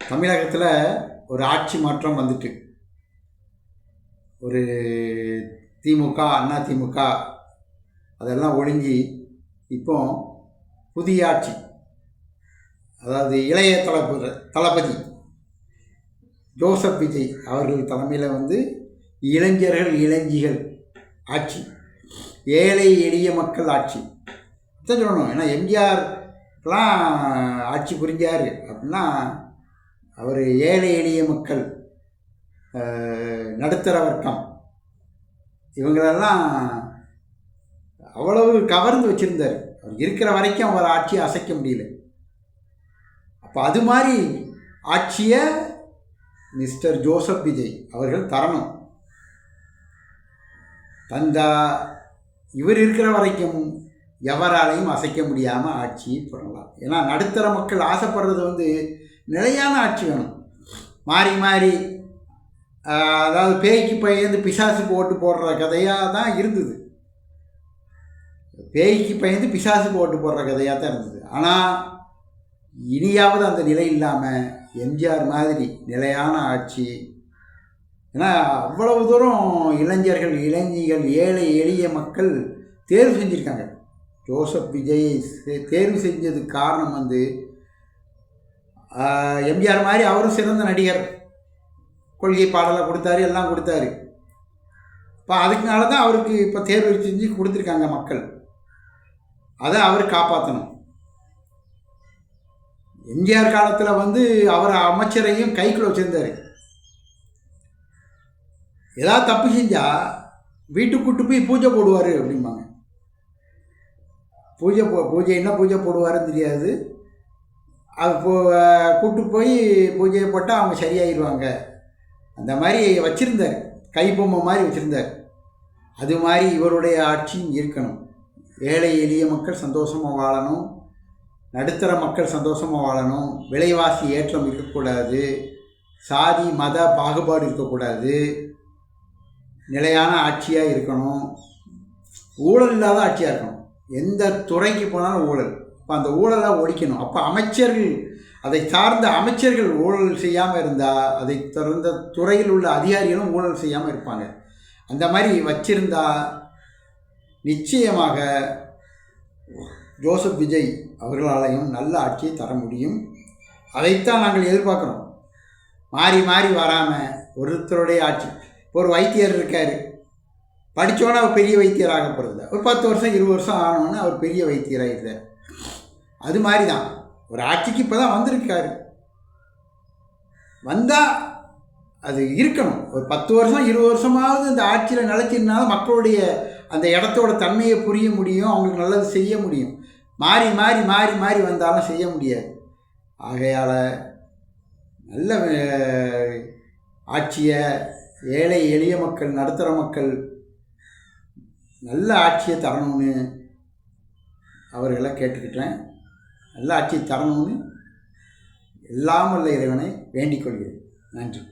தமிழகத்தில் ஒரு ஆட்சி மாற்றம் வந்துட்டு, ஒரு திமுக அண்ணா திமுக அதெல்லாம் ஒழிஞ்சி இப்போ புதிய ஆட்சி, அதாவது இளைய தளபதி ஜோசப் விஜய் அவர்கள் தலைமையில் இளைஞர்கள் இளைஞிகள் ஆட்சி, ஏழை எளிய மக்கள் ஆட்சி தான் சொல்லணும். ஏன்னா எம்ஜிஆர்லாம் ஆட்சி புரிஞ்சார் அப்படின்னா அவர் ஏழை எளிய மக்கள், நடுத்தர வர்க்கம் இவங்களெல்லாம் அவ்வளவு கவர்ந்து வச்சுருந்தார். அவர் இருக்கிற வரைக்கும் அவர் ஆட்சியை அசைக்க முடியல. அப்போ அது மாதிரி ஆட்சியை மிஸ்டர் ஜோசப் விஜய் அவர்கள் தரணும். தந்தா இவர் இருக்கிற வரைக்கும் எவராலையும் அசைக்க முடியாமல் ஆட்சி பண்ணலாம். ஏன்னா நடுத்தர மக்கள் ஆசைப்படுறது நிலையான ஆட்சி வேணும். மாறி மாறி அதாவது பேய்க்கு பயந்து பிசாசுக்கு ஓட்டு போடுற கதையாக தான் இருந்தது. பேய்க்கு பயந்து பிசாசுக்கு ஓட்டு போடுற கதையாக தான் இருந்தது. ஆனால் இனியாவது அந்த நிலை இல்லாமல் எம்ஜிஆர் மாதிரி நிலையான ஆட்சி. ஏன்னா அவ்வளவு தூரம் இளைஞர்கள் இளைஞிகள் ஏழை எளிய மக்கள் தேர்வு செஞ்சுருக்காங்க. ஜோசப் விஜய் தேர்வு செஞ்சதுக்கு காரணம் எம்ஜிஆர் மாதிரி அவரும் சிறந்த நடிகர், கொள்கை பாடலை கொடுத்தாரு, எல்லாம் கொடுத்தாரு. இப்போ அதுக்குனால தான் அவருக்கு இப்போ தேர்வு செஞ்சு கொடுத்துருக்காங்க மக்கள். அதை அவர் காப்பாற்றணும். எம்ஜிஆர் காலத்தில் அவர் அமைச்சரையும் கைக்குள்ள வச்சுருந்தார். ஏதாவது தப்பு செஞ்சால் வீட்டுக்கு கூட்டு போய் பூஜை போடுவார் அப்படிம்பாங்க. பூஜை என்ன பூஜை போடுவாருன்னு தெரியாது. அது கூட்டு போய் பூஜையை போட்டால் அவங்க சரியாயிடுவாங்க. அந்த மாதிரி வச்சுருந்தார், கைப்பொம்மை மாதிரி வச்சுருந்தார். அது மாதிரி இவருடைய ஆட்சியும் இருக்கணும். ஏழை எளிய மக்கள் சந்தோஷமாக வாழணும், நடுத்தர மக்கள் சந்தோஷமாக வாழணும், விலைவாசி ஏற்றம் இருக்கக்கூடாது, சாதி மத பாகுபாடு இருக்கக்கூடாது, நிலையான ஆட்சியாக இருக்கணும், ஊழல் இல்லாத ஆட்சியாக இருக்கணும். எந்த துறைக்கு போனாலும் ஊழல். அப்போ அந்த ஊழலை ஒழிக்கணும். அப்போ அமைச்சர்கள், அதை சார்ந்த அமைச்சர்கள் ஊழல் செய்யாமல் இருந்தால் அதை திறந்த துறையில் உள்ள அதிகாரிகளும் ஊழல் செய்யாமல் இருப்பாங்க. அந்த மாதிரி வச்சிருந்தா நிச்சயமாக ஜோசப் விஜய் அவர்களாலையும் நல்ல ஆட்சியை தர முடியும். அதைத்தான் நாங்கள் எதிர்பார்க்குறோம். மாறி மாறி வராமல் ஒருத்தருடைய ஆட்சி. இப்போ ஒரு வைத்தியர் இருக்கார், படித்தோன்னே அவர் பெரிய வைத்தியர் ஆக போகிறதில்ல. ஒரு 10 வருஷம் 20 வருஷம் ஆனோன்னு அவர் பெரிய வைத்தியராகிடுறார். அது மாதிரி தான் ஒரு ஆட்சிக்கு இப்போ தான் வந்திருக்காரு. வந்தால் அது இருக்கணும். ஒரு 10 வருஷம் 20 வருஷமாவது இந்த ஆட்சியில் நிலைச்சிருந்தாலும் மக்களுடைய அந்த இடத்தோட தன்மையை புரிய முடியும், அவங்களுக்கு நல்லது செய்ய முடியும். மாறி மாறி மாறி மாறி வந்தாலும் செய்ய முடியாது. ஆகையால் நல்ல ஆட்சியை ஏழை எளிய மக்கள் நடுத்தர மக்கள் நல்ல ஆட்சியை தரணும்னு அவர்களை கேட்டுக்கிட்டேன். நல்ல ஆட்சியை தரணும்னு எல்லாம் வல்ல இறைவனை வேண்டிக் கொள்கிறேன். நன்றி.